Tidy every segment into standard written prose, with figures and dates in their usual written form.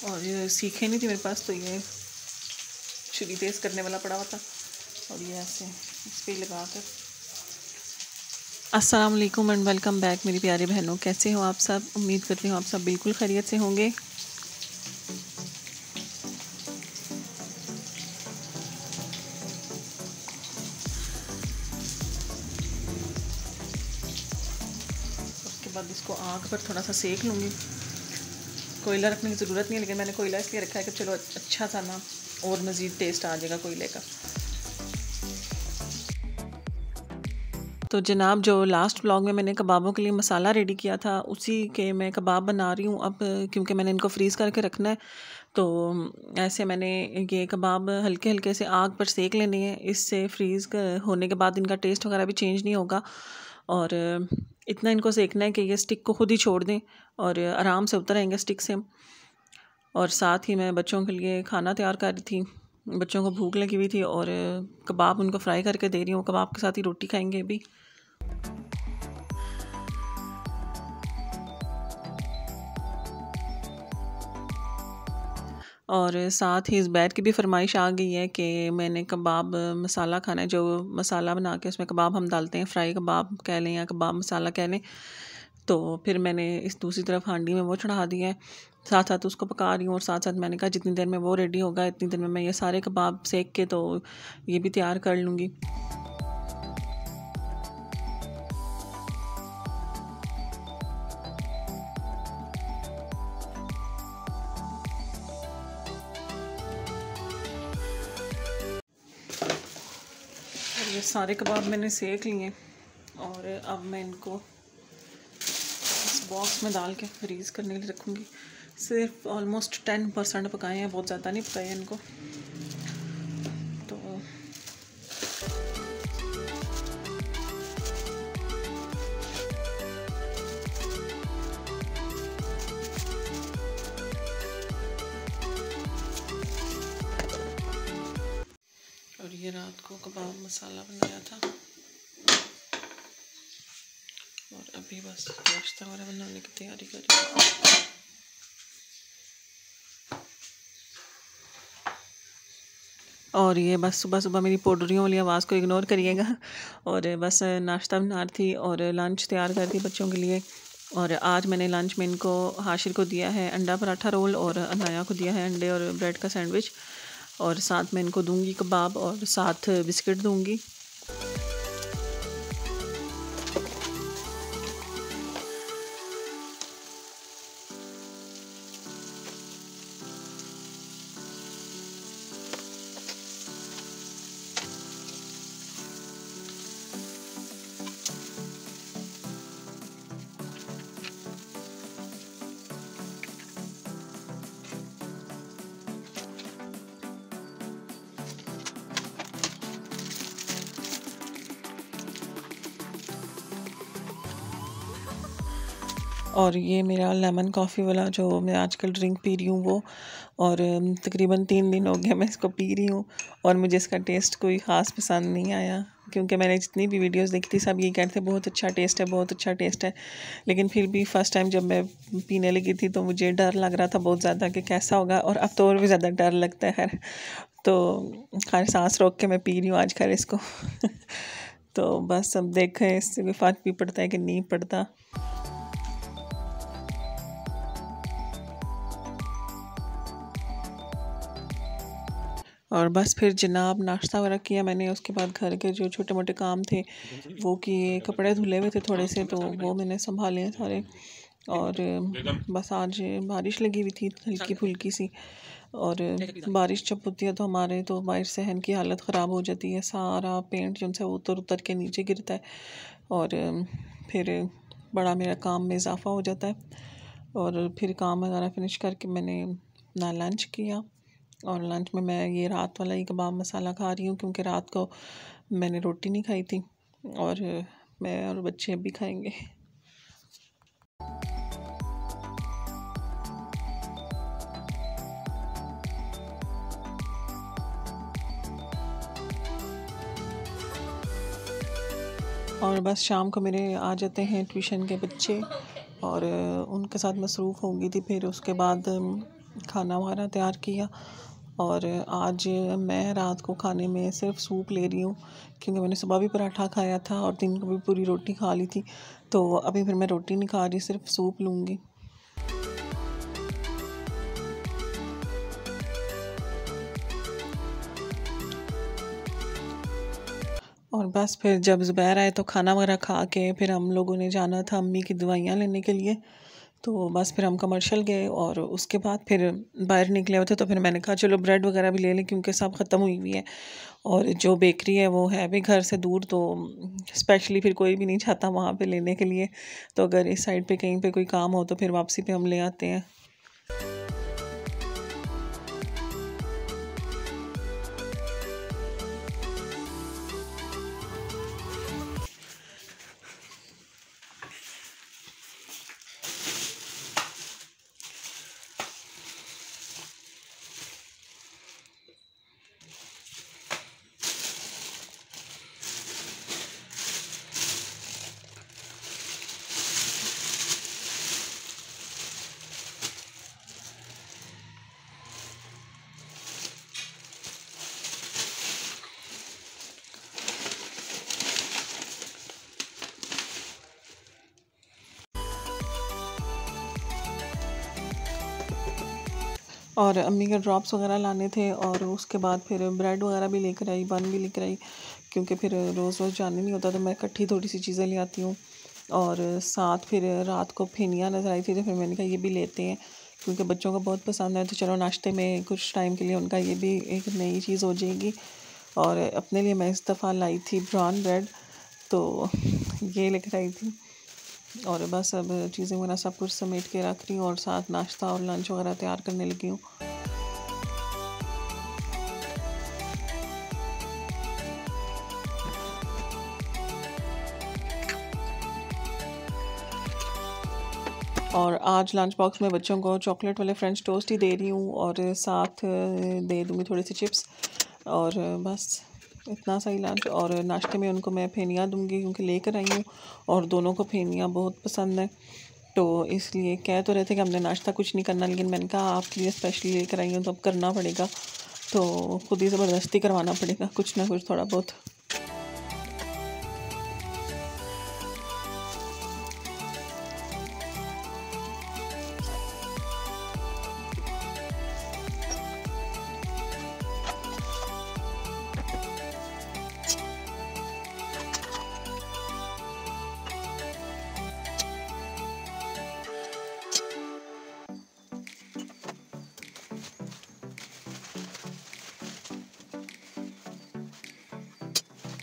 और ये सीखे नहीं थी मेरे पास, तो ये छुरी तेज़ करने वाला पड़ा हुआ था और ये ऐसे इस पर लगा कर। अस्सलाम वालेकुम एंड वेलकम बैक मेरी प्यारी बहनों, कैसे हो आप सब? उम्मीद करती हूँ आप सब बिल्कुल खैरियत से होंगे। उसके बाद इसको आग पर थोड़ा सा सेक लूँगी। कोयला रखने की ज़रूरत नहीं है, लेकिन मैंने कोयला इसलिए रखा है कि चलो अच्छा सा ना और मज़ीद टेस्ट आ जाएगा कोयले का। तो जनाब, जो लास्ट व्लॉग में मैंने कबाबों के लिए मसाला रेडी किया था, उसी के मैं कबाब बना रही हूँ अब, क्योंकि मैंने इनको फ्रीज़ करके रखना है। तो ऐसे मैंने ये कबाब हल्के हल्के से आग पर सेक लेने हैं। इससे फ्रीज़ होने के बाद इनका टेस्ट वगैरह भी चेंज नहीं होगा। और इतना इनको सेकना है कि ये स्टिक को खुद ही छोड़ दें और आराम से उतर आएंगे स्टिक से। और साथ ही मैं बच्चों के लिए खाना तैयार कर रही थी, बच्चों को भूख लगी हुई थी और कबाब उनको फ्राई करके दे रही हूँ। कबाब के साथ ही रोटी खाएंगे अभी। और साथ ही इस बैर की भी फरमाइश आ गई है कि मैंने कबाब मसाला खाना है, जो मसाला बना के उसमें कबाब हम डालते हैं, फ्राई कबाब कह लें या कबाब मसाला कह लें। तो फिर मैंने इस दूसरी तरफ हांडी में वो चढ़ा दिया है, साथ साथ उसको पका रही हूँ। और साथ साथ मैंने कहा जितनी देर में वो रेडी होगा इतनी देर में मैं ये सारे कबाब सेक के तो ये भी तैयार कर लूँगी। ये सारे कबाब मैंने सेक लिए और अब मैं इनको इस बॉक्स में डाल के फ्रीज़ करने के लिए रखूँगी। सिर्फ ऑलमोस्ट 10% पकाए हैं, बहुत ज़्यादा नहीं पकाए हैं इनको। तो और ये रात को कबाब मसाला बनाया था और अभी बस नाश्ता वगैरह बनाने की तैयारी कर रही हूँ। और ये बस सुबह सुबह मेरी पोडरियों वाली आवाज़ को इग्नोर करिएगा। और बस नाश्ता बना रही थी और लंच तैयार कर थी बच्चों के लिए। और आज मैंने लंच में इनको हाशिर को दिया है अंडा पराठा रोल और अनाया को दिया है अंडे और ब्रेड का सैंडविच। और साथ में इनको दूंगी कबाब और साथ बिस्किट दूंगी। और ये मेरा लेमन कॉफ़ी वाला जो मैं आजकल ड्रिंक पी रही हूँ वो, और तकरीबन 3 दिन हो गया मैं इसको पी रही हूँ और मुझे इसका टेस्ट कोई ख़ास पसंद नहीं आया, क्योंकि मैंने जितनी भी वीडियोस देखी थी सब ये कहते थे बहुत अच्छा टेस्ट है, बहुत अच्छा टेस्ट है। लेकिन फिर भी फ़र्स्ट टाइम जब मैं पीने लगी थी तो मुझे डर लग रहा था बहुत ज़्यादा कि कैसा होगा, और अब तो और भी ज़्यादा डर लगता है। खैर तो खैर सांस रोक के मैं पी रही हूँ आज खैर इसको। तो बस अब देखें इससे भी फ़र्क भी पड़ता है कि नहीं पड़ता। और बस फिर जनाब नाश्ता वगैरह किया मैंने, उसके बाद घर के जो छोटे मोटे काम थे वो किए, कपड़े धुले हुए थे थोड़े से तो वो मैंने संभाले हैं सारे। और बस आज बारिश लगी हुई थी हल्की फुल्की सी, और बारिश जब होती है तो हमारे तो बाहर सहन की हालत ख़राब हो जाती है, सारा पेंट जो है उतर उतर के नीचे गिरता है और फिर बड़ा मेरा काम में इजाफ़ा हो जाता है। और फिर काम वगैरह फिनिश करके मैंने अपना लंच किया, और लंच में मैं ये रात वाला ही कबाब मसाला खा रही हूँ, क्योंकि रात को मैंने रोटी नहीं खाई थी और मैं और बच्चे भी खाएंगे। और बस शाम को मेरे आ जाते हैं ट्यूशन के बच्चे और उनके साथ मसरूफ़ होंगी थी। फिर उसके बाद खाना वगैरह तैयार किया। और आज मैं रात को खाने में सिर्फ सूप ले रही हूँ, क्योंकि मैंने सुबह भी पराठा खाया था और दिन को भी पूरी रोटी खा ली थी। तो अभी फिर मैं रोटी नहीं खा रही, सिर्फ सूप लूँगी। और बस फिर जब ज़ुबैर आए तो खाना वगैरह खा के फिर हम लोगों ने जाना था अम्मी की दवाइयाँ लेने के लिए। तो बस फिर हम कमर्शियल गए और उसके बाद फिर बाहर निकले हुए थे, तो फिर मैंने कहा चलो ब्रेड वगैरह भी ले लें, क्योंकि सब ख़त्म हुई हुई है और जो बेकरी है वो है भी घर से दूर, तो स्पेशली फिर कोई भी नहीं चाहता वहाँ पे लेने के लिए। तो अगर इस साइड पे कहीं पे कोई काम हो तो फिर वापसी पे हम ले आते हैं। और अम्मी के ड्रॉप्स वगैरह लाने थे और उसके बाद फिर ब्रेड वगैरह भी लेकर आई, बन भी लेकर आई, क्योंकि फिर रोज़ रोज़ जाने नहीं होता, तो मैं इकट्ठी थोड़ी सी चीज़ें ले आती हूँ। और साथ फिर रात को फेनियाँ नज़र आई थी, तो फिर मैंने कहा ये भी लेते हैं, क्योंकि बच्चों को बहुत पसंद है। तो चलो नाश्ते में कुछ टाइम के लिए उनका ये भी एक नई चीज़ हो जाएगी। और अपने लिए मैं इस दफ़ा लाई थी ब्राउन ब्रेड, तो ये लेकर आई थी। और बस अब चीज़ें वगैरह सब कुछ समेट के रख रही हूँ और साथ नाश्ता और लंच वगैरह तैयार करने लगी हूँ। और आज लंच बॉक्स में बच्चों को चॉकलेट वाले फ्रेंच टोस्ट ही दे रही हूँ और साथ दे दूँगी थोड़ी सी चिप्स। और बस इतना सही लंच। और नाश्ते में उनको मैं फेनियाँ दूँगी, क्योंकि लेकर आई हूँ और दोनों को फेनियाँ बहुत पसंद है। तो इसलिए कह तो रहे थे कि हमने नाश्ता कुछ नहीं करना, लेकिन मैंने कहा आपके लिए स्पेशली लेकर आई हूँ तो अब करना पड़ेगा, तो खुद ही ज़बरदस्ती करवाना पड़ेगा कुछ ना कुछ थोड़ा बहुत।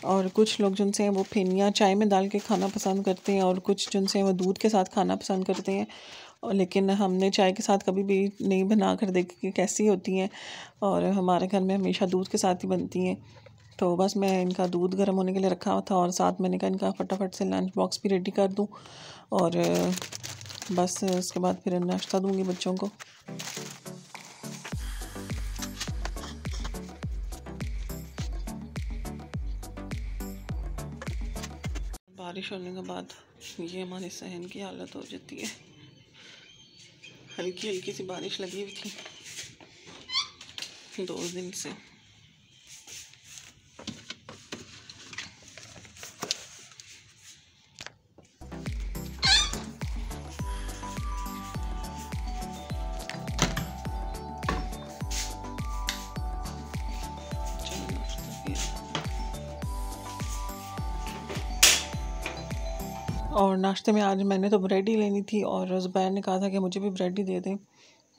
और कुछ लोग जिनसे हैं वो फेनियाँ चाय में डाल के खाना पसंद करते हैं, और कुछ जिनसे हैं वो दूध के साथ खाना पसंद करते हैं। और लेकिन हमने चाय के साथ कभी भी नहीं बना कर देखी कि कैसी होती हैं, और हमारे घर में हमेशा दूध के साथ ही बनती हैं। तो बस मैं इनका दूध गर्म होने के लिए रखा हुआ था, और साथ मैंने कहा इनका फटाफट से लंच बॉक्स भी रेडी कर दूँ, और बस उसके बाद फिर नाश्ता दूँगी बच्चों को। बारिश होने के बाद ये हमारे सहन की हालत हो जाती है। हल्की हल्की सी बारिश लगी हुई थी 2 दिन से। और नाश्ते में आज मैंने तो ब्रेड ही लेनी थी, और ज़ुबैर ने कहा था कि मुझे भी ब्रेड ही दे दें।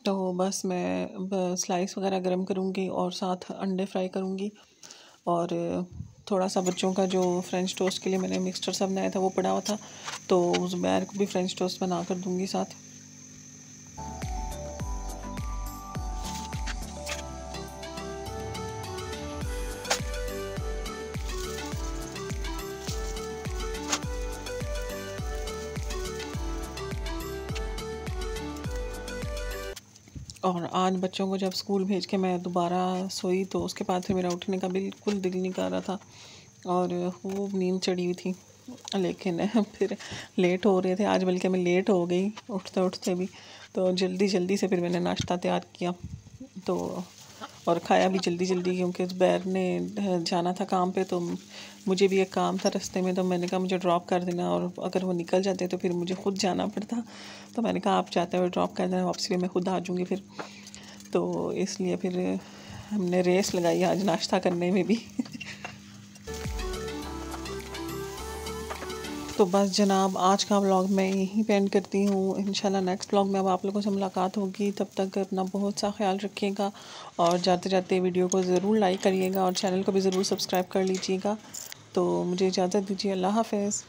तो बस मैं स्लाइस वगैरह गर्म करूँगी और साथ अंडे फ्राई करूँगी। और थोड़ा सा बच्चों का जो फ्रेंच टोस्ट के लिए मैंने मिक्सचर सब बनाया था वो पड़ा हुआ था, तो ज़ुबैर को भी फ्रेंच टोस्ट बना कर दूँगी साथ। और आज बच्चों को जब स्कूल भेज के मैं दोबारा सोई, तो उसके बाद फिर मेरा उठने का बिल्कुल दिल नहीं कर रहा था और खूब नींद चढ़ी हुई थी। लेकिन फिर लेट हो रहे थे आज, बल्कि मैं लेट हो गई उठते उठते भी। तो जल्दी जल्दी से फिर मैंने नाश्ता तैयार किया तो और खाया भी जल्दी जल्दी, क्योंकि ज़ुबैर ने जाना था काम पे, तो मुझे भी एक काम था रास्ते में, तो मैंने कहा मुझे ड्रॉप कर देना, और अगर वो निकल जाते तो फिर मुझे ख़ुद जाना पड़ता। तो मैंने कहा आप जाते हुए ड्रॉप कर देना, वापसी में मैं ख़ुद आ जाऊँगी फिर। तो इसलिए फिर हमने रेस लगाई आज नाश्ता करने में भी। तो बस जनाब, आज का व्लॉग मैं यहीं पे एंड करती हूँ। इंशाल्लाह नेक्स्ट व्लॉग में अब आप लोगों से मुलाकात होगी। तब तक अपना बहुत सा ख्याल रखिएगा, और जाते जाते वीडियो को ज़रूर लाइक करिएगा और चैनल को भी ज़रूर सब्सक्राइब कर लीजिएगा। तो मुझे इजाज़त दीजिए, अल्लाह हाफ़िज़।